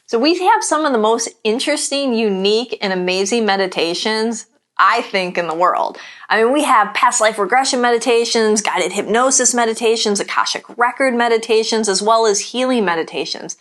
So we have some of the most interesting, unique, and amazing meditations, I think, in the world. I mean, we have past life regression meditations, guided hypnosis meditations, Akashic record meditations, as well as healing meditations.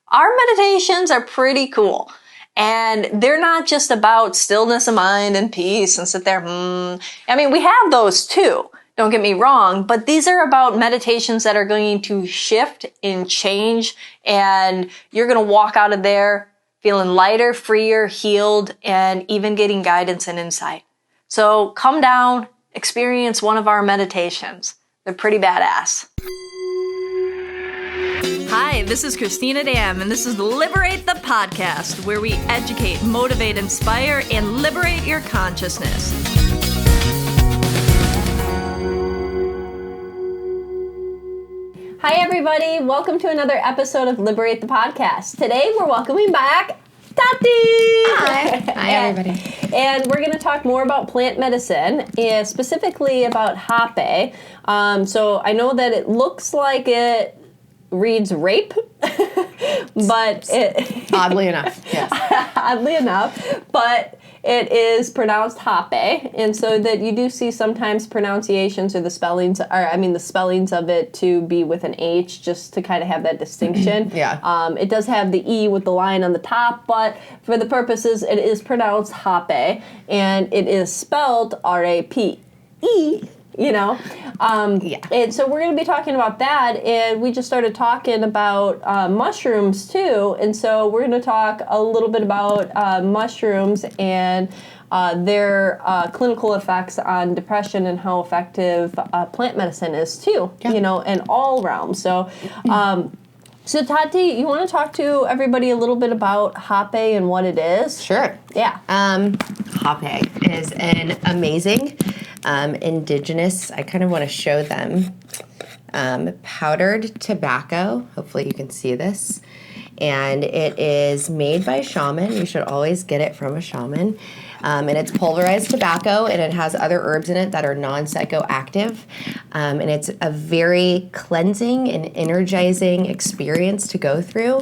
Our meditations are pretty cool. And they're not just about stillness of mind and peace and sit there, I mean, we have those too. Don't get me wrong, but these are about meditations that are going to shift and change, and you're going to walk out of there feeling lighter, freer, healed, and even getting guidance and insight. So come down, experience one of our meditations. They're pretty badass. Hi, this is Cristina Dam, and this is Liberate the podcast, where we educate, motivate, inspire, and liberate your consciousness. Hi, everybody. Welcome to another episode of Liberate the podcast. Today, we're welcoming back Tati. Hi. Hi, everybody. And we're going to talk more about plant medicine, and specifically about hapeh. So I know that it looks like it reads rape, but it... Oddly enough, yes. Oddly enough, but it is pronounced hapeh, and so that you do see sometimes pronunciations or the spellings of it to be with an H, just to kind of have that distinction. Yeah. It does have the E with the line on the top, but for the purposes, it is pronounced hapeh, and it is spelled R-A-P-E. And so we're going to be talking about that, and we just started talking about mushrooms too, and so we're going to talk a little bit about mushrooms and their clinical effects on depression and how effective plant medicine is too, in all realms. So, so Tati, you want to talk to everybody a little bit about hapeh and what it is? Sure. Yeah. Hapeh is an amazing indigenous, I kind of want to show them, powdered tobacco. Hopefully you can see this. And it is made by a shaman. You should always get it from a shaman. And it's pulverized tobacco, and it has other herbs in it that are non-psychoactive. And it's a very cleansing and energizing experience to go through.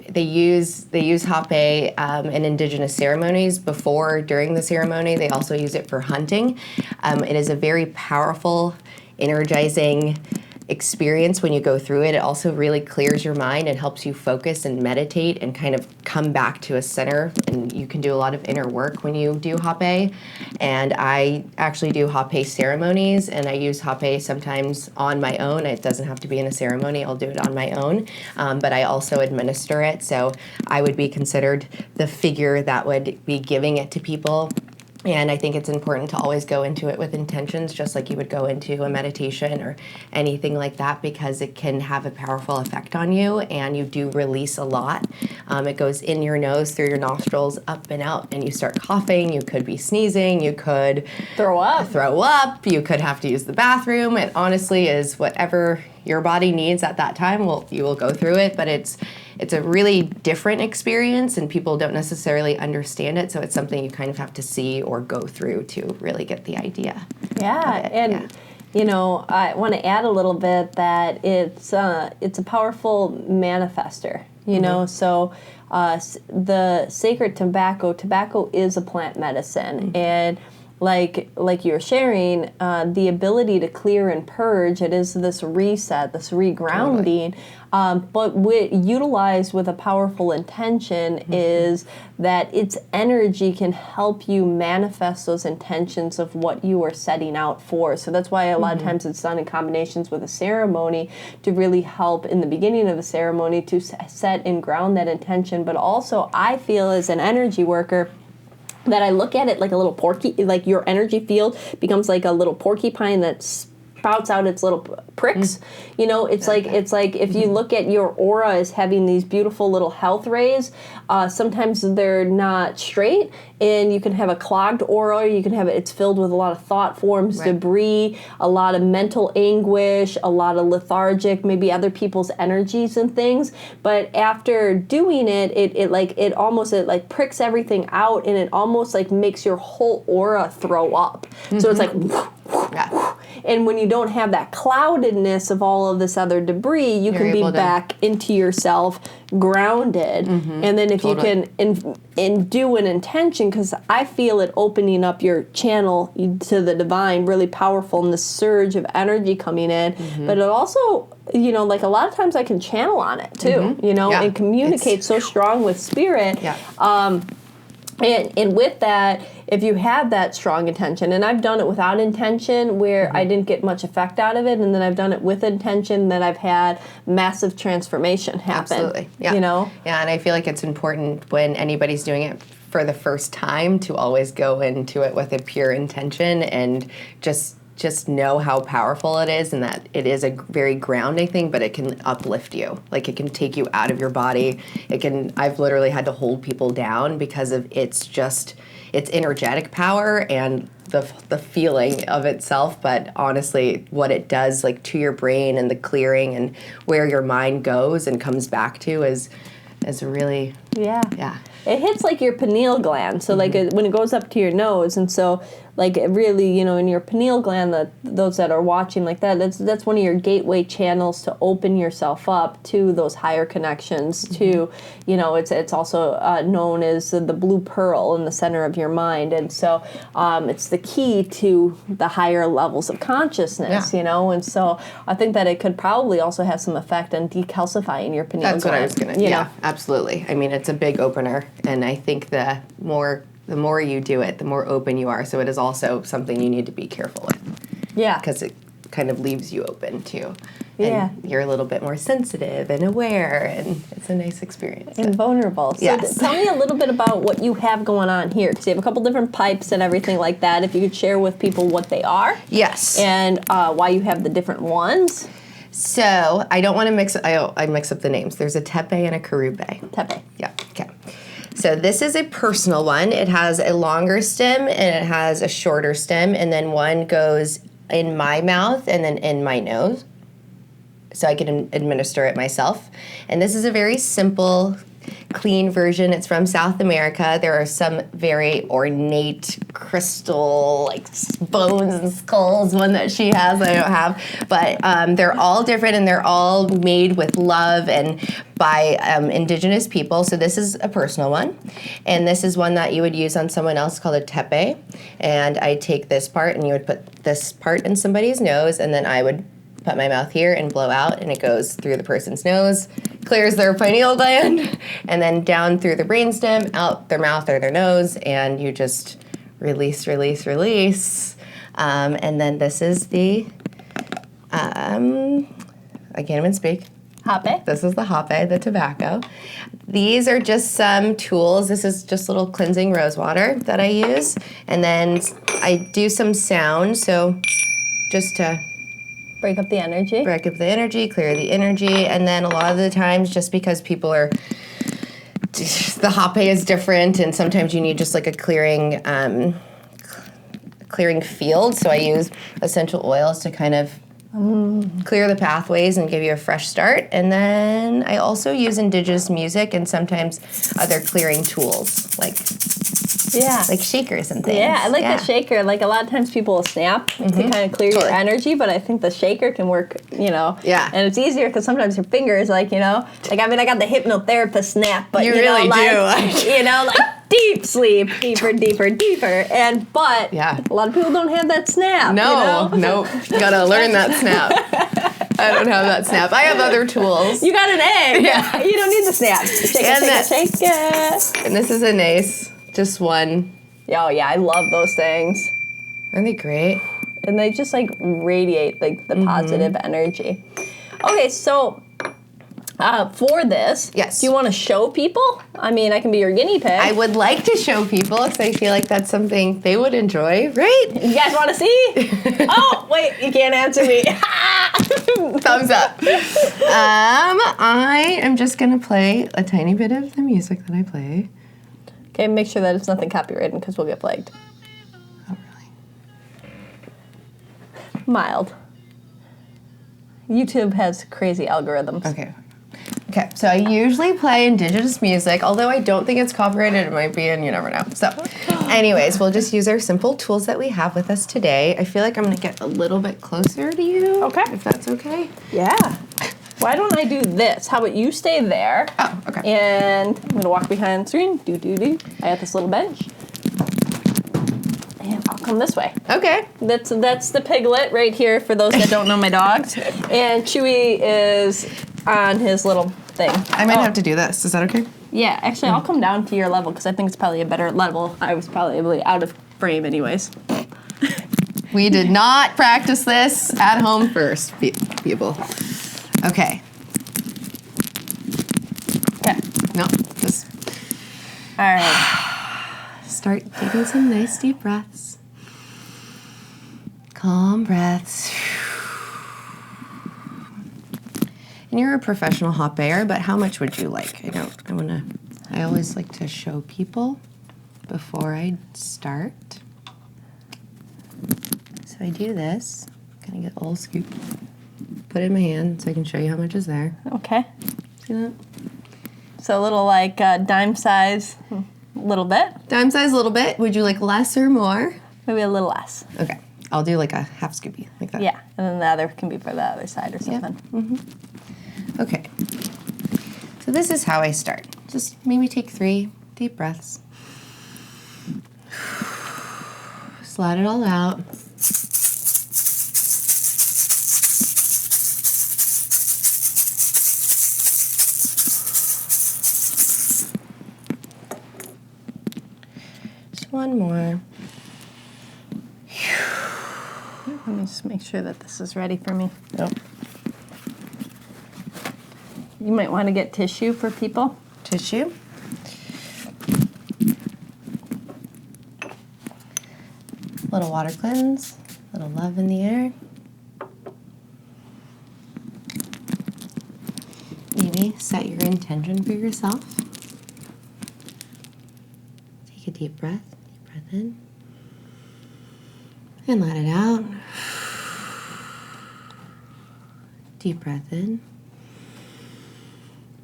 They use hapeh in indigenous ceremonies before, during the ceremony. They also use it for hunting. It is a very powerful, energizing experience when you go through it. It also really clears your mind and helps you focus and meditate and kind of come back to a center, and you can do a lot of inner work when you do hapeh. And I actually do hapeh ceremonies, and I use hapeh sometimes on my own. It doesn't have to be in a ceremony. I'll do it on my own, but I also administer it, so I would be considered the figure that would be giving it to people. And I think it's important to always go into it with intentions, just like you would go into a meditation or anything like that, because it can have a powerful effect on you, and you do release a lot. It goes in your nose, through your nostrils, up and out, and you start coughing. You could be sneezing. You could throw up. You could have to use the bathroom. It honestly is whatever your body needs at that time. You will go through it, but it's a really different experience, and people don't necessarily understand it, so it's something you kind of have to see or go through to really get the idea. Yeah, and I want to add a little bit that it's a powerful manifester. So the sacred tobacco is a plant medicine, and like you're sharing, the ability to clear and purge, it is this reset, this regrounding, but utilized with a powerful intention is that its energy can help you manifest those intentions of what you are setting out for. So that's why a lot of times it's done in combinations with a ceremony to really help in the beginning of the ceremony to set and ground that intention. But also, I feel as an energy worker, that I look at it like a little like your energy field becomes like a little porcupine that spouts out its little pricks. It's like if you look at your aura as having these beautiful little health rays, sometimes they're not straight, and you can have a clogged aura. You can have it's filled with a lot of thought forms, debris, a lot of mental anguish, a lot of lethargic, maybe other people's energies and things. But after doing it, it almost pricks everything out, and it almost like makes your whole aura throw up. So it's like, And when you don't have that cloudedness of all of this other debris, you can be back into yourself, grounded. And then if you can do an intention, because I feel it opening up your channel to the divine, really powerful, and the surge of energy coming in. But it also, you know, like a lot of times I can channel on it too, you know, and communicate so strong with spirit. And with that, if you have that strong intention, and I've done it without intention where I didn't get much effect out of it, and then I've done it with intention, that I've had massive transformation happen. Absolutely. Yeah. You know? Yeah, and I feel like it's important when anybody's doing it for the first time to always go into it with a pure intention and just know how powerful it is, and that it is a very grounding thing, but it can uplift you. Like, it can take you out of your body. I've literally had to hold people down because of its energetic power and the feeling of itself, but honestly, what it does, like, to your brain and the clearing and where your mind goes and comes back to is really... Yeah. It hits like your pineal gland, so like when it goes up to your nose, and so like it really, you know, in your pineal gland, those that are watching like that, that's one of your gateway channels to open yourself up to those higher connections. To, you know, it's also known as the blue pearl in the center of your mind, and so it's the key to the higher levels of consciousness. You know, and so I think that it could probably also have some effect on decalcifying your pineal gland. That's what I was gonna. Yeah, absolutely. I mean, it's a big opener, and I think the more you do it, the more open you are. So it is also something you need to be careful with. Yeah. Because it kind of leaves you open too. And you're a little bit more sensitive and aware, and it's a nice experience. And vulnerable. So tell me a little bit about what you have going on here, because you have a couple different pipes and everything like that. If you could share with people what they are. Yes. And why you have the different ones. So I don't want to mix. I mix up the names. There's a tepe and a curating. Tepe. Yeah. Okay. So this is a personal one. It has a longer stem and it has a shorter stem, and then one goes in my mouth and then in my nose, so I can administer it myself. And this is a very simple, clean version. It's from South America. There are some very ornate crystal, like bones and skulls, one that she has I don't have, but they're all different, and they're all made with love and by indigenous people. So this is a personal one, and this is one that you would use on someone else called a tepe. And I take this part, and you would put this part in somebody's nose, and then I would put my mouth here and blow out, and it goes through the person's nose, clears their pineal gland, and then down through the brainstem, out their mouth or their nose, and you just release. And then this is the, I can't even speak. Hapeh. This is the hapeh, the tobacco. These are just some tools. This is just little cleansing rose water that I use. And then I do some sound, so just to break up the energy, clear the energy. And then a lot of the times, just because people are, the hapeh is different, and sometimes you need just like a clearing field. So I use essential oils to kind of clear the pathways and give you a fresh start. And then I also use indigenous music and sometimes other clearing tools, like shakers and things. Yeah, I like the shaker. Like, a lot of times people will snap to kind of clear your energy, but I think the shaker can work, you know. Yeah. And it's easier because sometimes your fingers, like, you know, like, I mean, I got the hypnotherapist snap, but you really do. You know, like, deep sleep, deeper. And, but a lot of people don't have that snap. No, you know? Nope. Gotta learn that snap. I don't have that snap. I have other tools. You got an egg. Yeah. You don't need the snap. Shake it. And this is a nace. Just one. Oh, yeah, I love those things. Aren't they great? And they just, like, radiate, like, the positive energy. Okay, so for this, do you want to show people? I mean, I can be your guinea pig. I would like to show people because I feel like that's something they would enjoy, right? You guys want to see? Oh, wait, you can't answer me. Thumbs up. I am just going to play a tiny bit of the music that I play. Okay, make sure that it's nothing copyrighted because we'll get plagued. Oh, really? Mild. YouTube has crazy algorithms. Okay, so I usually play indigenous music, although I don't think it's copyrighted. It might be, and you never know. So Anyways, we'll just use our simple tools that we have with us today. I feel like I'm going to get a little bit closer to you. Okay. If that's okay. Yeah. Why don't I do this? How about you stay there? Oh, okay. And I'm going to walk behind the screen. I got this little bench. And I'll come this way. Okay. That's the piglet right here for those that don't know my dogs. And Chewy is on his little thing. I might have to do this. Is that okay? Yeah, actually, I'll come down to your level because I think it's probably a better level. I was probably out of frame anyways. We did not practice this at home first, people. Okay. Okay. No, just All right. start taking some nice deep breaths. Calm breaths. And you're a professional hapeher, but how much would you like? I always like to show people before I start. So I do this, kind of get a little scoop, put it in my hand so I can show you how much is there. Okay. See that? So a little like dime size, a little bit. Dime size a little bit. Would you like less or more? Maybe a little less. Okay. I'll do like a half scoopy, like that. Yeah, and then the other can be for the other side or something. Okay. So this is how I start. Just maybe take 3 deep breaths. Just let it all out. Just one more. Let me just make sure that this is ready for me. Nope. You might want to get tissue for people. Tissue. Little water cleanse, little love in the air. Maybe set your intention for yourself. Take a deep breath in, and let it out. Deep breath in,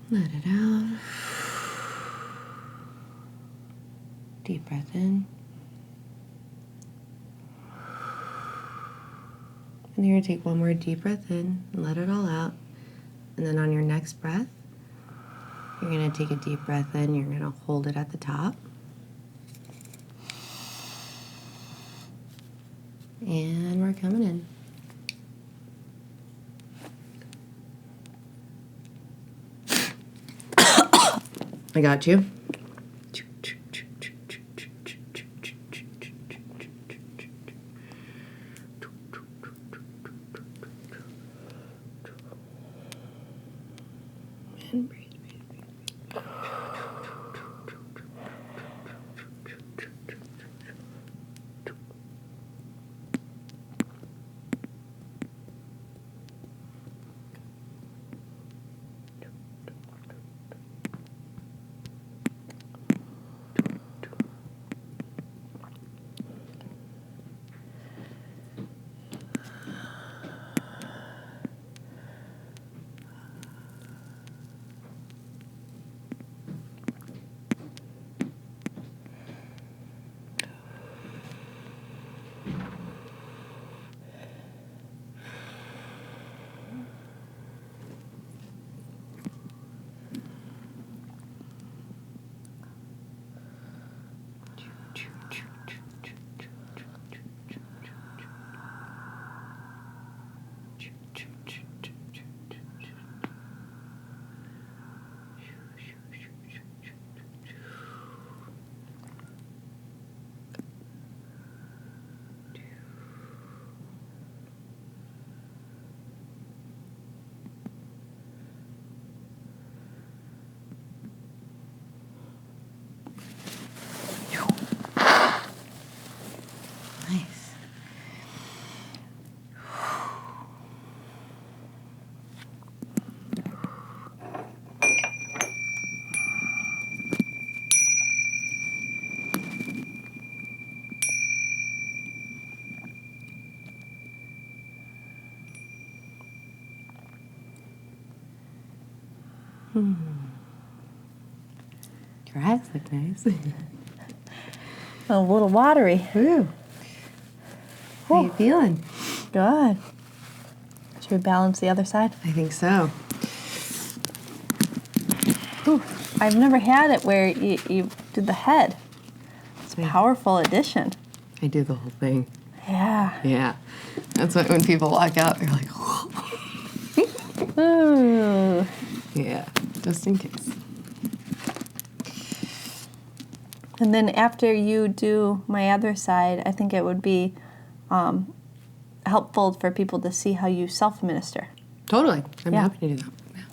let it out. Deep breath in. And you're going to take one more deep breath in and let it all out. And then on your next breath, you're going to take a deep breath in. You're going to hold it at the top. And we're coming in. I got you. And breathe. Nice. Your eyes look nice. A little watery. Woo. How you feeling? Good. Should we balance the other side? I think so. Ooh, I've never had it where you do the head. It's a powerful addition. I do the whole thing. Yeah. Yeah. That's why when people walk out, they're like, Ooh. yeah, just in case. And then after you do my other side, I think it would be helpful for people to see how you self-administer. Totally. I'm happy to do that. Yeah.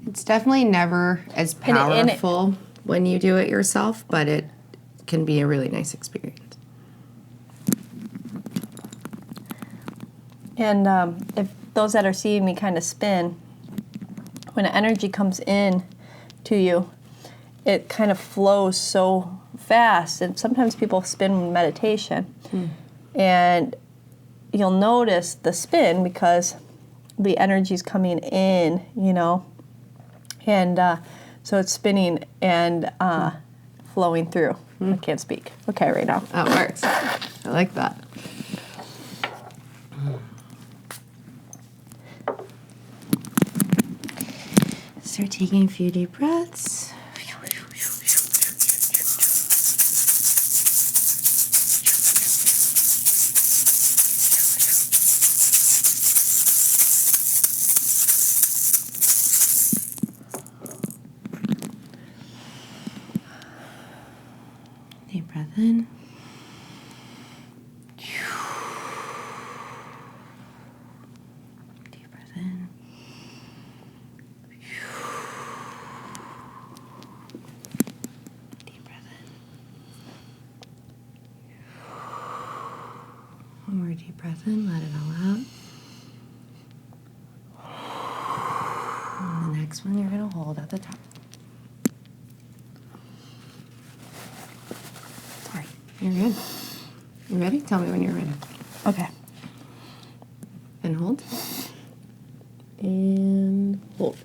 It's definitely never as powerful when you do it yourself, but it can be a really nice experience. And if those that are seeing me kind of spin, when energy comes in to you, it kind of flows so fast. And sometimes people spin in meditation. And you'll notice the spin because the energy's coming in, you know. And so it's spinning and flowing through. I can't speak. Okay, right now. That works. I like that. Start taking a few deep breaths. Deep breath in. Deep breath in. Deep breath in. One more deep breath in, let it all out. And the next one you're going to hold at the top. Sorry, you're good. You ready? Tell me when you're ready. Okay. And hold. And hold.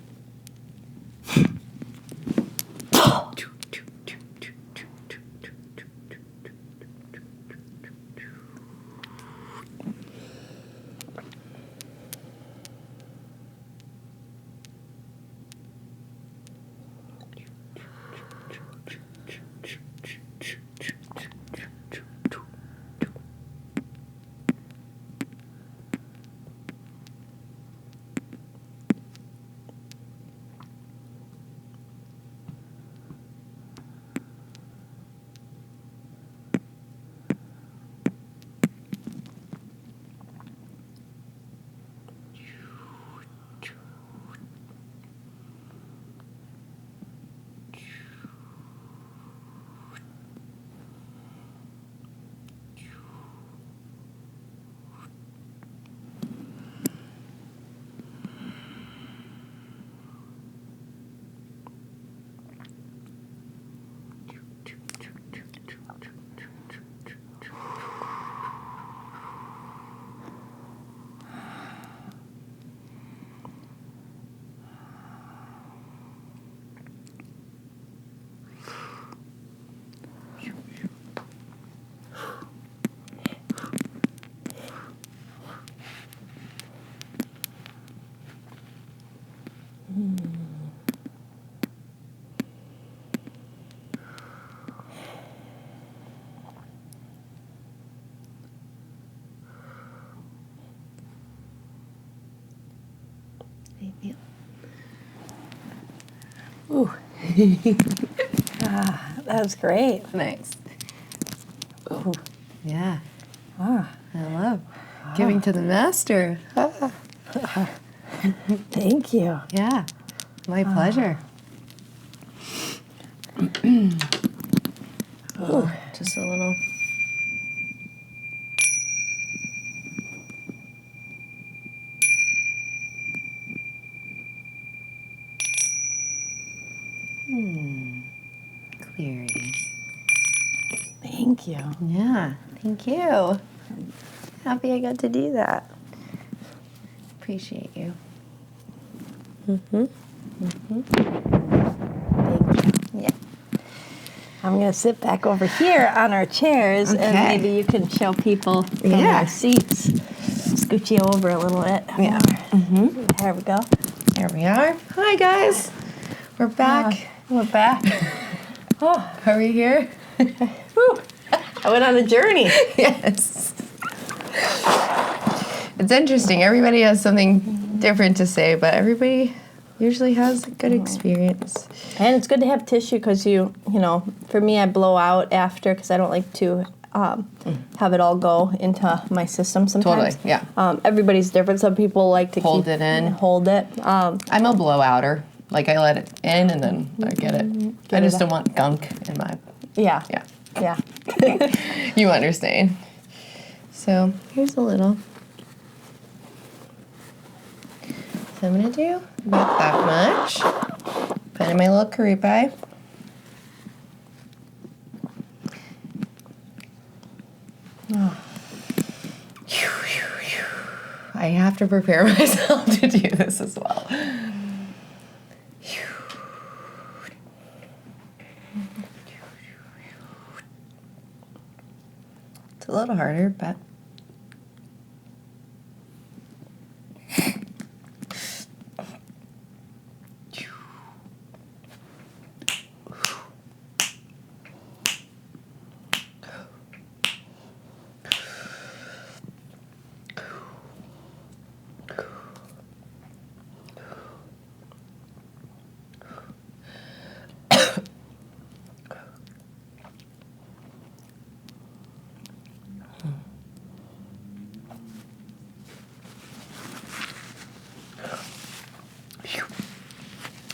Ooh. That was great. Nice. Ooh. Yeah. Ah. I love giving to the master. Thank you. Yeah. My pleasure. Ooh. Just a little. Clearing. Thank you. Yeah. Thank you. Happy I got to do that. Appreciate you. Thank you. Yeah. I'm going to sit back over here on our chairs, and maybe you can show people from our seats. Scoot you over a little bit. Yeah. Mm-hmm. There we go. There we are. Hi, guys. We're back. We're back. Are we here? Woo. I went on a journey. Yes. It's interesting. Everybody has something different to say, but everybody usually has a good experience. And it's good to have tissue because you know, for me, I blow out after because I don't like to have it all go into my system sometimes. Totally, yeah. Everybody's different. Some people like to hold it in. Hold it. I'm a blowouter. Like, I let it in and then I get it. I just don't want gunk in my... Yeah. Yeah. You understand. So, here's a little... So I'm going to do about that much. Put in my little curating. I have to prepare myself to do this as well. It's a little harder, but...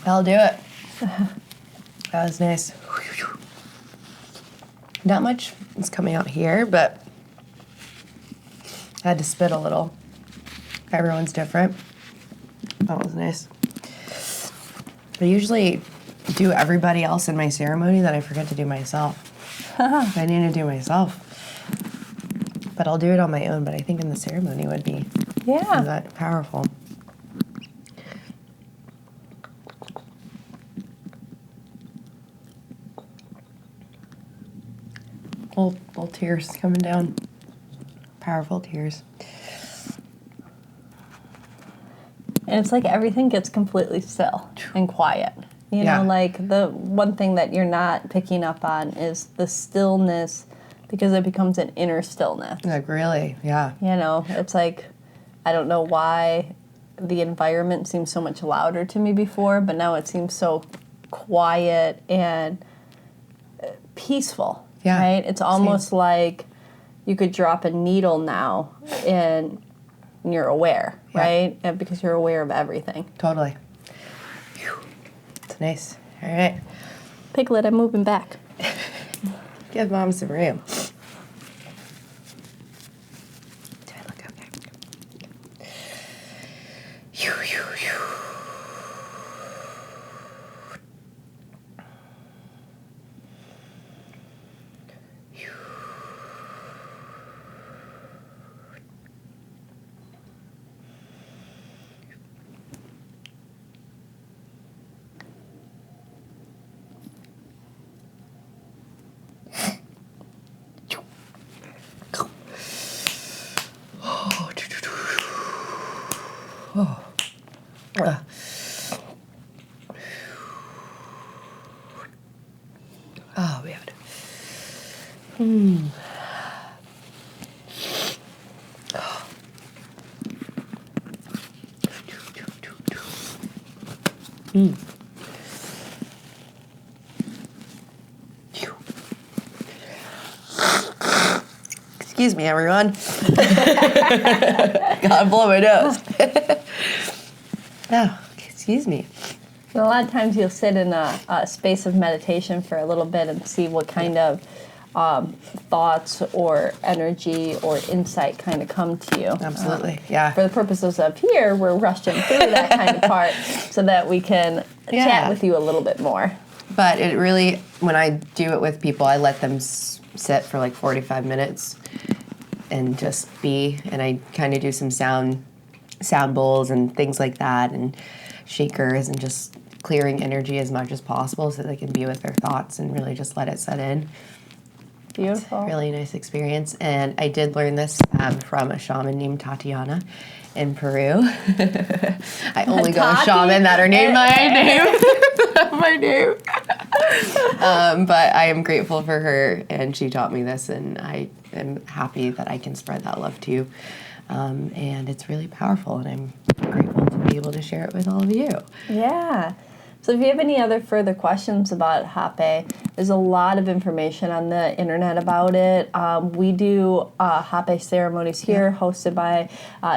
I'll do it. That was nice. Not much is coming out here, but I had to spit a little. Everyone's different. That was nice. I usually do everybody else in my ceremony that I forget to do myself. I need to do myself. But I'll do it on my own, but I think in the ceremony would be that powerful. Little tears coming down. Powerful tears. And it's like everything gets completely still and quiet. You know, like the one thing that you're not picking up on is the stillness because it becomes an inner stillness. Like, really? Yeah. You know, it's like, I don't know why the environment seemed so much louder to me before, but now it seems so quiet and peaceful. Yeah. Right? It's almost like you could drop a needle now and you're aware, right? And because you're aware of everything. Totally. It's nice. All right. Piglet, I'm moving back. Give Mom some room. Do I look okay? Oh, weird. Excuse me, everyone. Gotta blow my nose. Oh, excuse me. And a lot of times you'll sit in a space of meditation for a little bit and see what kind of thoughts or energy or insight kind of come to you. Absolutely, yeah. For the purposes of here, we're rushing through that kind of part so that we can chat with you a little bit more. But it really, when I do it with people, I let them sit for like 45 minutes and just be, and I kind of do some sound bowls and things like that, and shakers, and just clearing energy as much as possible so they can be with their thoughts and really just let it set in. Beautiful. It's a really nice experience. And I did learn this from a shaman named Tatiana in Peru. I only go with shaman that are named my name. But I am grateful for her, and she taught me this, and I am happy that I can spread that love too. And it's really powerful, and I'm grateful to be able to share it with all of you. Yeah. So if you have any other further questions about hapeh, there's a lot of information on the internet about it. We do hapeh ceremonies here, hosted by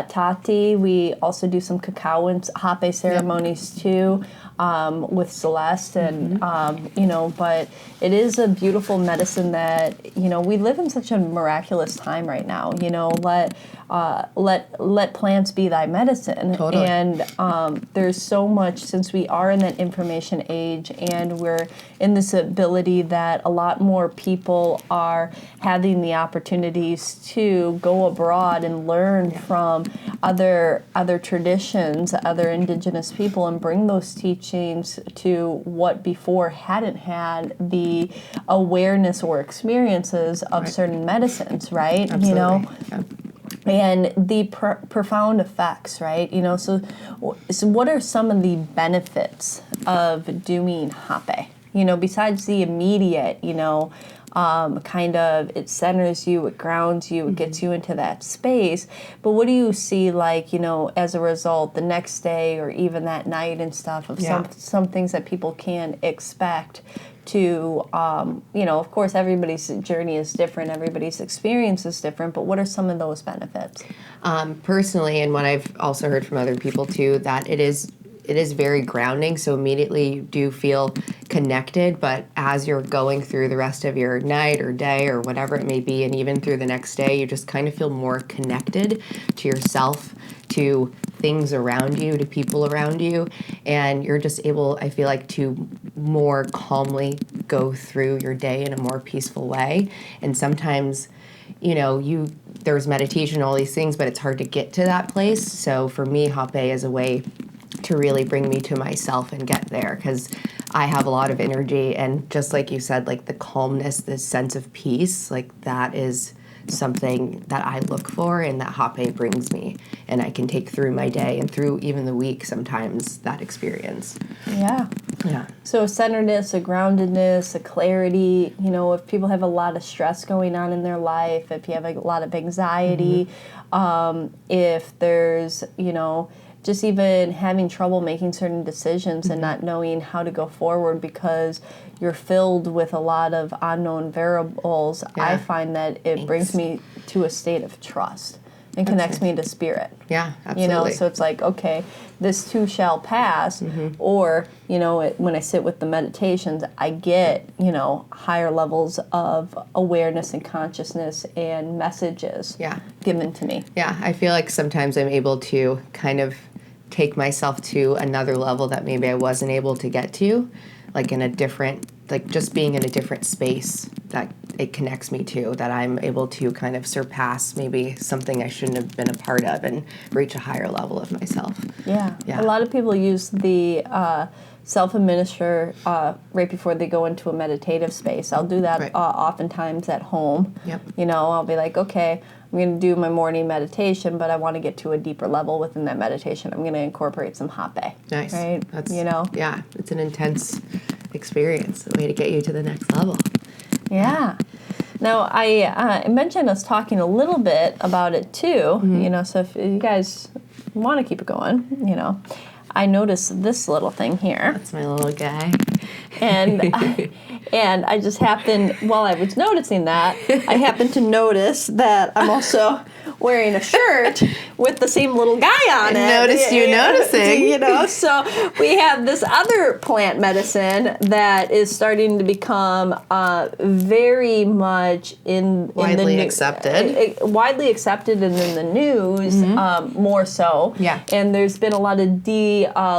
Tati. We also do some cacao and hapeh ceremonies too, with Celeste, and but it is a beautiful medicine that we live in such a miraculous time right now. Let plants be thy medicine. Totally. And there's so much, since we are in that information age, and we're in this ability that a lot more people are having the opportunities to go abroad and learn from other traditions, other indigenous people, and bring those teachings to what before hadn't had the awareness or experiences of certain medicines, right? Absolutely. And the profound effects, right? So what are some of the benefits of doing hapeh? Besides the immediate, kind of, it centers you, it grounds you, it gets you into that space. But what do you see, as a result, the next day or even that night and stuff of some things that people can expect to, of course, everybody's journey is different, everybody's experience is different, but what are some of those benefits? Personally, and what I've also heard from other people too, that it is very grounding. So immediately you do feel connected, but as you're going through the rest of your night or day or whatever it may be, and even through the next day, you just kind of feel more connected to yourself, to things around you, to people around you, and you're just able, I feel like, to more calmly go through your day in a more peaceful way. And sometimes, there's meditation, all these things, but it's hard to get to that place. So for me, hapeh is a way to really bring me to myself and get there, because I have a lot of energy, and just like you said, like the calmness, this sense of peace, like that is something that I look for and that hapeh brings me, and I can take through my day and through even the week sometimes, that experience. Yeah. Yeah. So a centeredness, a groundedness, a clarity, if people have a lot of stress going on in their life, if you have a lot of anxiety, if there's, just even having trouble making certain decisions and not knowing how to go forward because you're filled with a lot of unknown variables, I find that it brings me to a state of trust and connects me to spirit. Yeah, absolutely. So it's like, okay, this too shall pass, or, when I sit with the meditations, I get, higher levels of awareness and consciousness and messages given to me. Yeah, I feel like sometimes I'm able to kind of take myself to another level that maybe I wasn't able to get to, like in a different, like just being in a different space that it connects me to, that I'm able to kind of surpass maybe something I shouldn't have been a part of and reach a higher level of myself. Yeah. A lot of people use the self-administer right before they go into a meditative space. I'll do that oftentimes at home. I'll be like, okay, I'm going to do my morning meditation, but I want to get to a deeper level within that meditation. I'm going to incorporate some hapeh. Nice. Right? That's, yeah, it's an intense experience, a way to get you to the next level. Yeah. Now, I mentioned us talking a little bit about it too, so if you guys want to keep it going, I noticed this little thing here. That's my little guy. And I just happened, while I was noticing that, I happened to notice that I'm also wearing a shirt with the same little guy on it. I noticed you noticing. So we have this other plant medicine that is starting to become very much widely accepted. Widely accepted and in the news, more so. Yeah. And there's been a lot of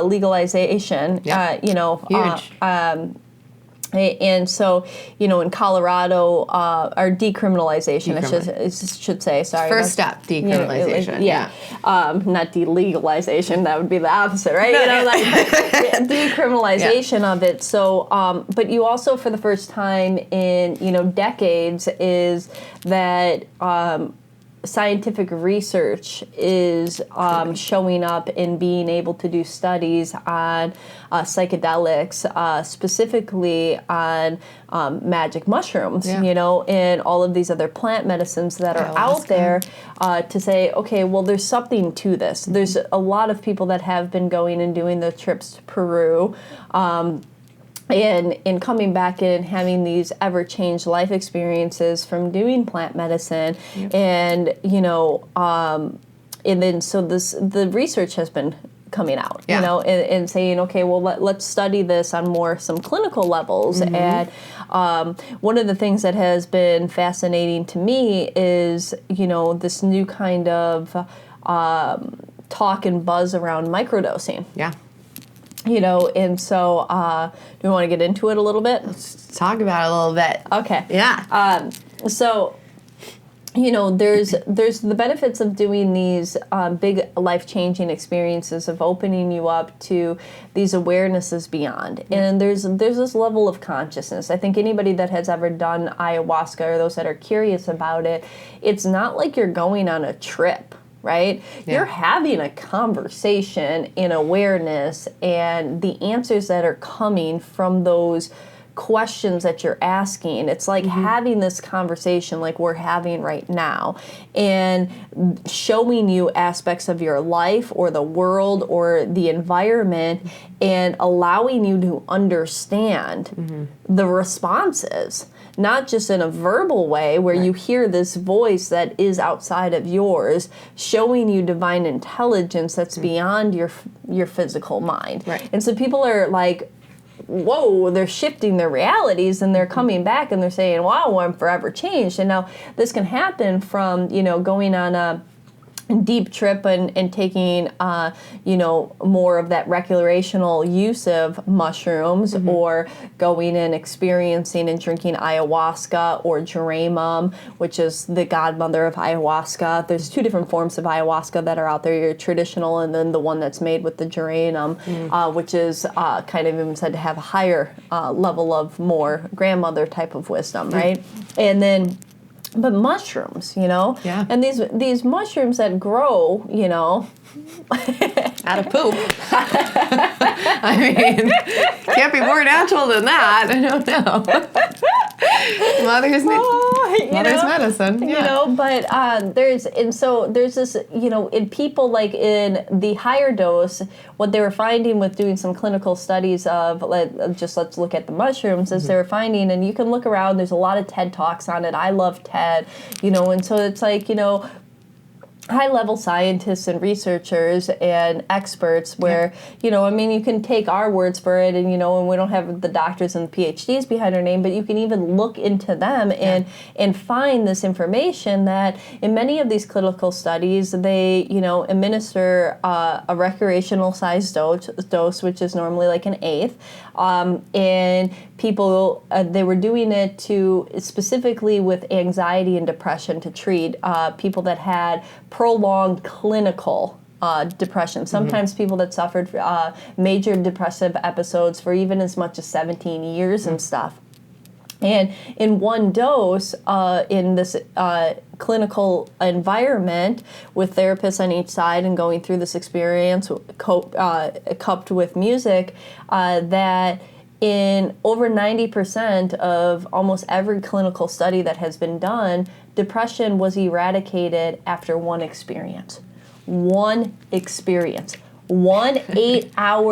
legalization. Huge. And so, in Colorado, our decriminalization, I should say, sorry. First step, decriminalization. Not delegalization, that would be the opposite, right? Decriminalization of it. So, but you also, for the first time in, decades, is that scientific research is showing up in being able to do studies on psychedelics, specifically on magic mushrooms, and all of these other plant medicines that are out there to say, okay, well, there's something to this. There's a lot of people that have been going and doing the trips to Peru, and coming back and having these ever-changed life experiences from doing plant medicine, and and then so the research has been coming out, and saying, okay, well, let's study this on some clinical levels. And one of the things that has been fascinating to me is, this new kind of talk and buzz around microdosing. Yeah. And so do we want to get into it a little bit? Let's talk about it a little bit. Okay. Yeah. So, there's the benefits of doing these big life-changing experiences of opening you up to these awarenesses beyond. And there's this level of consciousness. I think anybody that has ever done ayahuasca, or those that are curious about it, it's not like you're going on a trip. Right? Yeah. You're having a conversation in awareness, and the answers that are coming from those questions that you're asking, it's like having this conversation like we're having right now, and showing you aspects of your life or the world or the environment, and allowing you to understand the responses. Not just in a verbal way where you hear this voice that is outside of yours, showing you divine intelligence that's beyond your physical mind. Right. And so people are like, whoa, they're shifting their realities, and they're coming back and they're saying, wow, I'm forever changed. And now this can happen from, going on a deep trip and taking, more of that recreational use of mushrooms, or going and experiencing and drinking ayahuasca or geranium, which is the godmother of ayahuasca. There's two different forms of ayahuasca that are out there, your traditional, and then the one that's made with the geranium, which is kind of even said to have a higher level of more grandmother type of wisdom, right? And then but mushrooms, and these mushrooms that grow, out of poop. I mean, can't be more natural than that. I don't know. Mother's medicine. But there's this, in people like in the higher dose, what they were finding with doing some clinical studies of, let's look at the mushrooms, is they were finding, and you can look around, there's a lot of TED Talks on it. I love TED, and so it's like, high-level scientists and researchers and experts where, you can take our words for it, and, and we don't have the doctors and the PhDs behind our name, but you can even look into them and find this information that in many of these clinical studies, they, administer a recreational size dose, which is normally like an eighth, and people, they were doing it to specifically with anxiety and depression to treat people that had prolonged clinical depression. Sometimes people that suffered major depressive episodes for even as much as 17 years and stuff. And in one dose, in this clinical environment with therapists on each side and going through this experience, coupled with music, that in over 90% of almost every clinical study that has been done, depression was eradicated after one experience. One 8-hour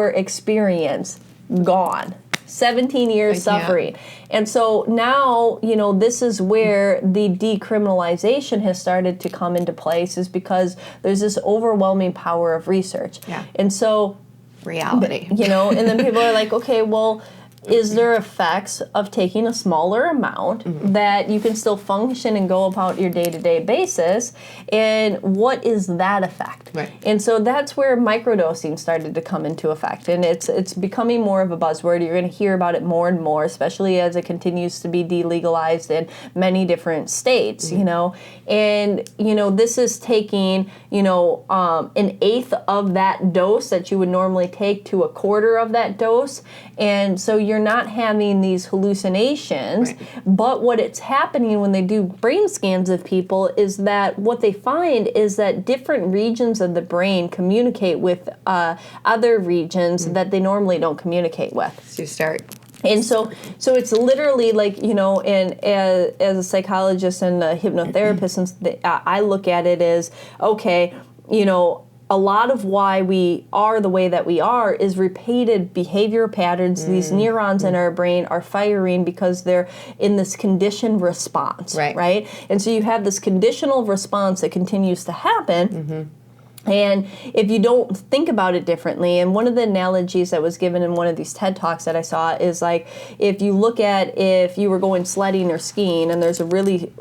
experience, gone. 17 years suffering. And so now, this is where the decriminalization has started to come into place, is because there's this overwhelming power of research. Yeah. And so reality. And then people are like, okay, well, is there effects of taking a smaller amount that you can still function and go about your day-to-day basis, and what is that effect? Right. And so that's where microdosing started to come into effect, and it's becoming more of a buzzword. You're going to hear about it more and more, especially as it continues to be delegalized in many different states, you know, and, you know, this is taking, you know, an eighth of that dose that you would normally take to a quarter of that dose, and so you're not having these hallucinations, right. but what it's happening when they do brain scans of people is that what they find is that different regions of the brain communicate with other regions that they normally don't communicate with. So you start. And so it's literally like, you know, and as a psychologist and a hypnotherapist, and I look at it as, okay, you know, a lot of why we are the way that we are is repeated behavior patterns. These neurons in our brain are firing because they're in this conditioned response, right? And so you have this conditional response that continues to happen. And if you don't think about it differently, and one of the analogies that was given in one of these TED Talks that I saw is like, if you look at if you were going sledding or skiing and there's a really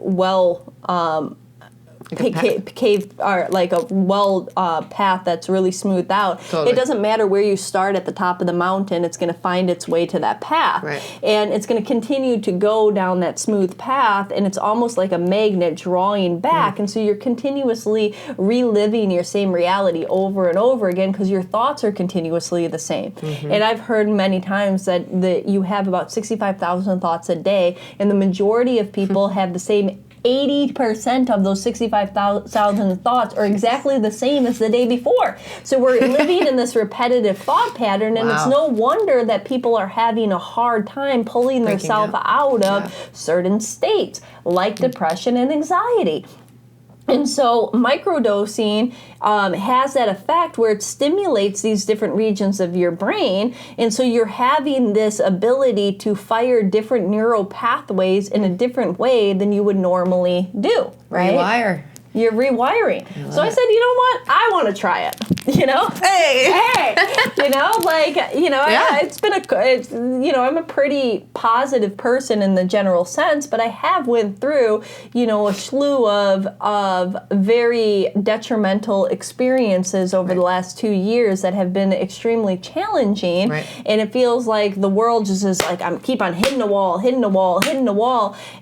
cave or like a path that's really smoothed out. Totally. It doesn't matter where you start at the top of the mountain, it's going to find its way to that path. Right. And it's going to continue to go down that smooth path, and it's almost like a magnet drawing back. And so you're continuously reliving your same reality over and over again because your thoughts are continuously the same. And I've heard many times that you have about 65,000 thoughts a day, and the majority of people have the same 80% of those 65,000 thoughts are exactly the same as the day before. So we're living in this repetitive thought pattern, and it's no wonder that people are having a hard time pulling themselves out of certain states, like depression and anxiety. And so microdosing has that effect where it stimulates these different regions of your brain, and so you're having this ability to fire different neural pathways in a different way than you would normally do, right? Rewire. You're rewiring. So I said, you know what? I want to try it. You know? Hey! You know, like, you know, I'm a pretty positive person in the general sense, but I have went through, you know, a slew of very detrimental experiences over the last 2 years that have been extremely challenging. Right. And it feels like the world just is like, I'm keep on hitting the wall.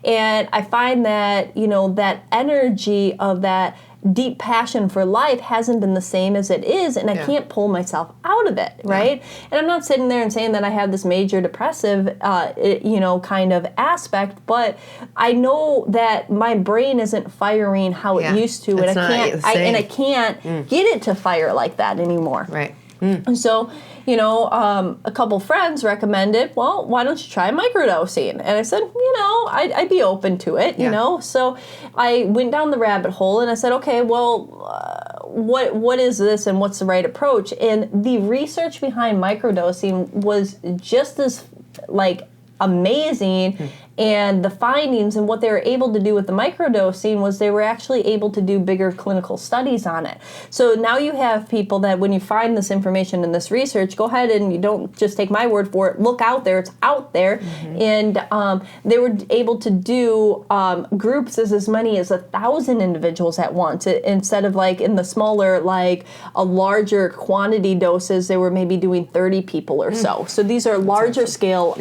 And I find that, you know, that energy of that deep passion for life hasn't been the same as it is, and I can't pull myself out of it, right? And I'm not sitting there and saying that I have this major depressive, kind of aspect, but I know that my brain isn't firing how it used to, and I can't get it to fire like that anymore. Right. And so, you know, a couple friends recommended, well, why don't you try microdosing? And I said, you know, I'd be open to it, you know. So I went down the rabbit hole and I said, okay, well, what is this and what's the right approach? And the research behind microdosing was just as, like, amazing. And the findings and what they were able to do with the microdosing was they were actually able to do bigger clinical studies on it. So now you have people that when you find this information in this research, go ahead and you don't just take my word for it, look out there, it's out there. And they were able to do groups as many as 1,000 individuals at once, instead of like in the smaller, like a larger quantity doses, they were maybe doing 30 people or so. So these are larger scale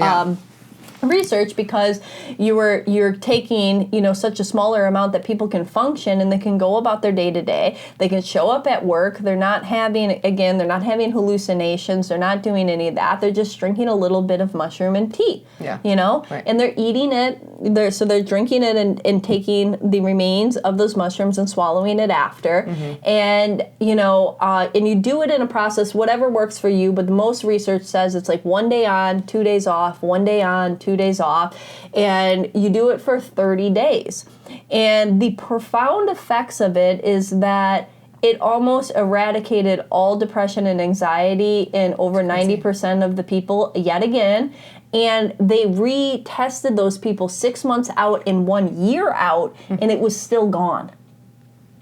research because you're taking, you know, such a smaller amount that people can function and they can go about their day to day. They can show up at work. They're not having hallucinations. They're not doing any of that. They're just drinking a little bit of mushroom and tea. You know, and they're eating it. They're drinking it and taking the remains of those mushrooms and swallowing it after. And you know, and you do it in a process, whatever works for you. But the most research says it's like 1 day on, 2 days off, 1 day on, 2 days off, and you do it for 30 days. And the profound effects of it is that it almost eradicated all depression and anxiety in over 90% of the people yet again. And they retested those people 6 months out and 1 year out, and it was still gone.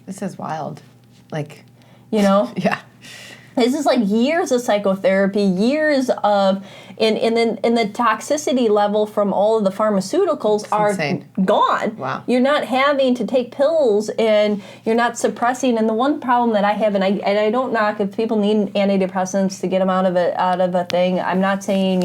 This is wild. Like, you know? Yeah. This is like years of psychotherapy, years of, And the toxicity level from all of the pharmaceuticals are insane. Gone. Wow. You're not having to take pills, and you're not suppressing. And the one problem that I have, and I don't knock if people need antidepressants to get them out of a thing. I'm not saying,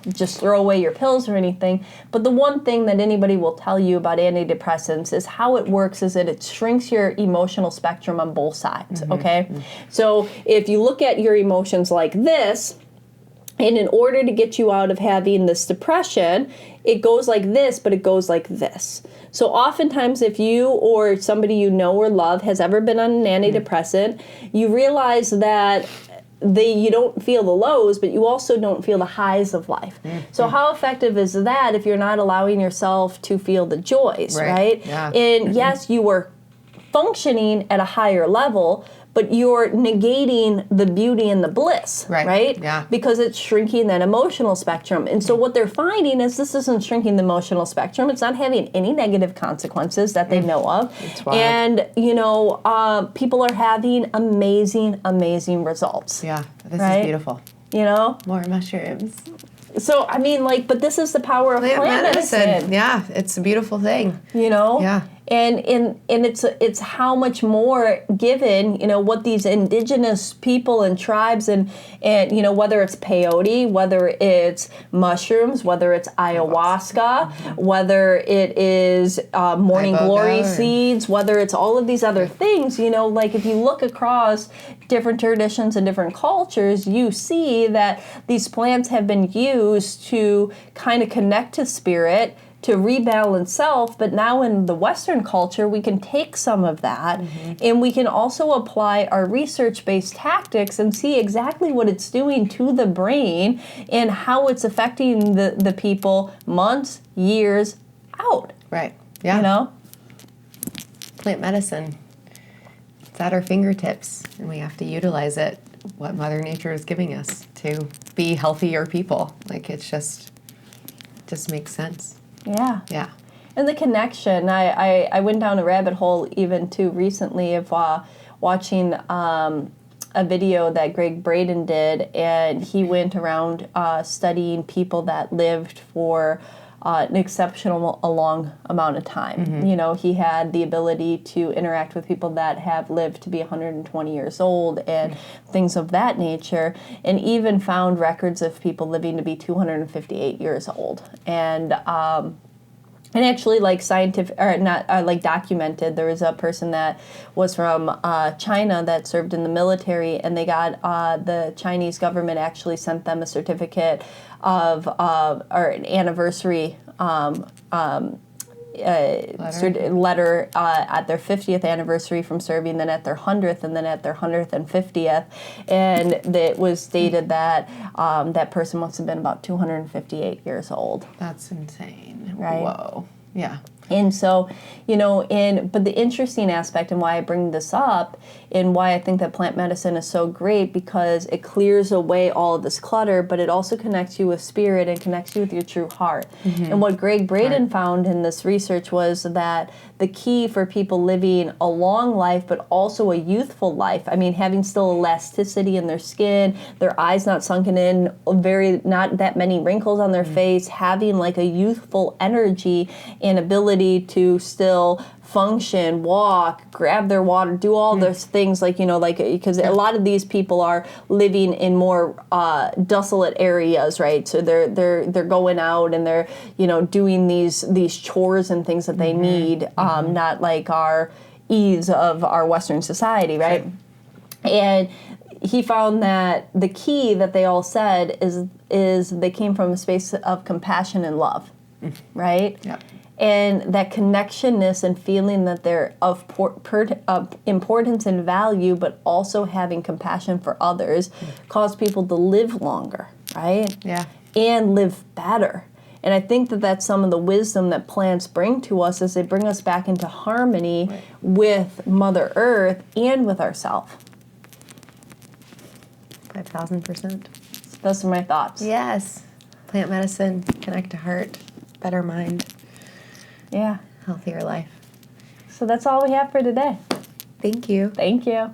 just throw away your pills or anything. But the one thing that anybody will tell you about antidepressants is how it works is that it shrinks your emotional spectrum on both sides, okay? So if you look at your emotions like this, and in order to get you out of having this depression, it goes like this, but it goes like this. So oftentimes if you or somebody you know or love has ever been on an antidepressant, you realize that you don't feel the lows, but you also don't feel the highs of life. So how effective is that if you're not allowing yourself to feel the joys, right? Yeah. And yes, you were functioning at a higher level, but you're negating the beauty and the bliss, right? Yeah. Because it's shrinking that emotional spectrum. And so what they're finding is this isn't shrinking the emotional spectrum. It's not having any negative consequences that they know of. It's wild. And, people are having amazing, amazing results. Yeah, this Right? is beautiful. More mushrooms. So, but this is the power of plant medicine. Yeah, it's a beautiful thing. Yeah. And it's how much more given, what these indigenous people and tribes and whether it's peyote, whether it's mushrooms, whether it's ayahuasca, whether it is morning glory seeds, whether it's all of these other things, if you look across different traditions and different cultures, you see that these plants have been used to kind of connect to spirit, to rebalance self, but now in the Western culture, we can take some of that and we can also apply our research-based tactics and see exactly what it's doing to the brain and how it's affecting the people months, years out. Right. Yeah. Plant medicine. It's at our fingertips, and we have to utilize it, what Mother Nature is giving us to be healthier people. It just makes sense. Yeah. Yeah. And the connection, I went down a rabbit hole even too recently of watching a video that Greg Braden did, and he went around studying people that lived for an exceptional long amount of time. He had the ability to interact with people that have lived to be 120 years old and things of that nature, and even found records of people living to be 258 years old. And actually, scientific or not, documented. There was a person that was from China that served in the military, and they got the Chinese government actually sent them a certificate of or an anniversary letter at their 50th anniversary from serving, then at their 100th, and then at their 100th and 50th, and it was stated that that person must have been about 258 years old. That's insane. Right? Whoa. Yeah. And so, but the interesting aspect and why I bring this up and why I think that plant medicine is so great, because it clears away all of this clutter, but it also connects you with spirit and connects you with your true heart. And what Greg Braden found in this research was that the key for people living a long life, but also a youthful life, having still elasticity in their skin, their eyes not sunken in, not that many wrinkles on their face, having a youthful energy and ability to still function, walk, grab their water, do all those things, because a lot of these people are living in more desolate areas, right? So they're going out and they're doing these chores and things that they need, not like our ease of our Western society, right? Sure. And he found that the key that they all said is they came from a space of compassion and love, right? Yeah. And that connectionness and feeling that they're of importance and value, but also having compassion for others, cause people to live longer, right? Yeah. And live better. And I think that that's some of the wisdom that plants bring to us, is they bring us back into harmony with Mother Earth and with ourselves. 5,000%. Those are my thoughts. Yes. Plant medicine, connect to heart, better mind. Yeah. Healthier life. So that's all we have for today. Thank you. Thank you.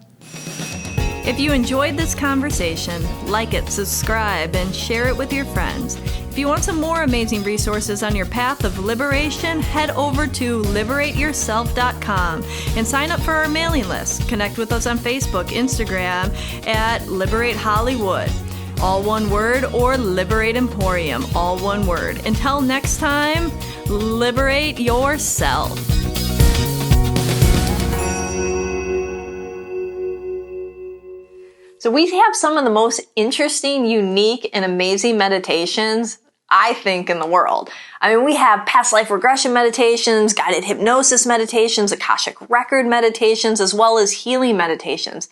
If you enjoyed this conversation, like it, subscribe, and share it with your friends. If you want some more amazing resources on your path of liberation, head over to liberateyourself.com and sign up for our mailing list. Connect with us on Facebook, Instagram at Liberate Hollywood, all one word, or Liberate Emporium, all one word. Until next time, liberate yourself. So we have some of the most interesting, unique, and amazing meditations, I think, in the world. I mean, we have past life regression meditations, guided hypnosis meditations, Akashic record meditations, as well as healing meditations.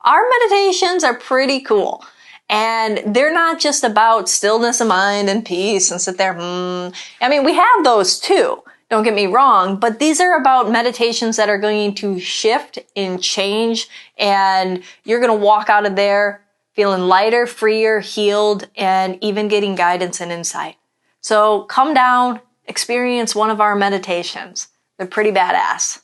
Our meditations are pretty cool. And they're not just about stillness of mind and peace and sit there, I mean, we have those too. Don't get me wrong, but these are about meditations that are going to shift and change, and you're going to walk out of there feeling lighter, freer, healed, and even getting guidance and insight. So come down, experience one of our meditations. They're pretty badass.